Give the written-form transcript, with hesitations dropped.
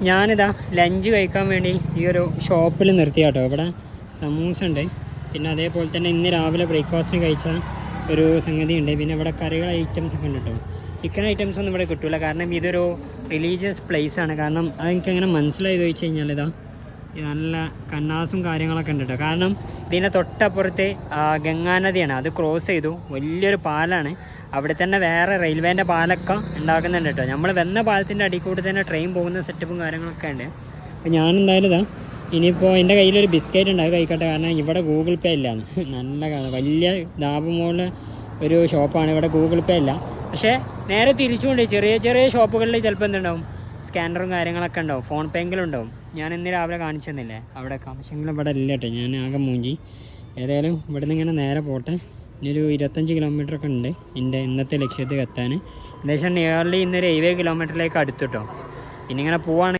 ഞാനിതാ ലഞ്ച് കഴിക്കാൻ വേണ്ടി ഈ ഒരു ഷോപ്പിൽ നിർത്തിയാട്ടോ. ഇവിടെ സമൂസ ഉണ്ട്, പിന്നെ അതേപോലെ തന്നെ ഇന്ന് രാവിലെ ബ്രേക്ക്ഫാസ്റ്റിന് കഴിച്ച ഒരു സംഗതി ഉണ്ട്, പിന്നെ ഇവിടെ കറികൾ ഐറ്റംസ് ഒക്കെ ഉണ്ട് കേട്ടോ. ചിക്കൻ ഐറ്റംസ് ഒന്നും ഇവിടെ കിട്ടില്ല, കാരണം ഇതൊരു റിലീജിയസ് പ്ലേസ് ആണ്. കാരണം അതെനിക്ക് എങ്ങനെ മനസ്സിലായി ചോദിച്ചു കഴിഞ്ഞാൽ ഇതാ നല്ല കന്നാസും കാര്യങ്ങളൊക്കെ ഉണ്ട് കേട്ടോ. കാരണം ഇതിൻ്റെ തൊട്ടപ്പുറത്ത് ഗംഗാനദിയാണ്, അത് ക്രോസ് ചെയ്തു വലിയൊരു പാലാണ്. അവിടെ തന്നെ വേറെ റെയിൽവേൻ്റെ പാലൊക്കെ ഉണ്ടാക്കുന്നുണ്ട് കേട്ടോ. നമ്മൾ വന്ന പാലത്തിൻ്റെ അടിയിൽ കൂടി തന്നെ ട്രെയിൻ പോകുന്ന സെറ്റപ്പും കാര്യങ്ങളൊക്കെ ഉണ്ട്. അപ്പോൾ ഞാനെന്തായാലും ഇതാ ഇനിയിപ്പോൾ എൻ്റെ കയ്യിലൊരു ബിസ്ക്കറ്റ് ഉണ്ട്, അത് കഴിക്കട്ടെ. കാരണം ഇവിടെ ഗൂഗിൾ പേ ഇല്ലാന്ന്. നല്ല വലിയ ലാഭമുള്ള ഒരു ഷോപ്പാണ്, ഇവിടെ ഗൂഗിൾ പേ ഇല്ല. പക്ഷേ നേരെ തിരിച്ചുകൊണ്ട് ചെറിയ ചെറിയ ഷോപ്പുകളിൽ ചിലപ്പോൾ എന്തുണ്ടാവും, സ്കാനറും കാര്യങ്ങളൊക്കെ ഉണ്ടാവും, ഫോൺ പേ എങ്കിലും ഉണ്ടാവും. ഞാൻ ഇന്ന് രാവിലെ കാണിച്ചു തന്നില്ലേ അവിടെ, പക്ഷെങ്കിലും ഇവിടെ ഇല്ല കേട്ടോ. ഞാൻ ആകെ മൂഞ്ചി. ഏതായാലും ഇവിടെ നിന്ന് ഇങ്ങനെ നേരെ പോട്ടെ. ഇനിയൊരു 25 കിലോമീറ്ററൊക്കെ ഉണ്ട് എൻ്റെ ഇന്നത്തെ ലക്ഷ്യത്തിൽ എത്താൻ. ഏകദേശം നിയർലി ഇന്നൊരു 70 കിലോമീറ്ററിലേക്ക് അടുത്തു കേട്ടോ. ഇനി ഇങ്ങനെ പോവാണ്.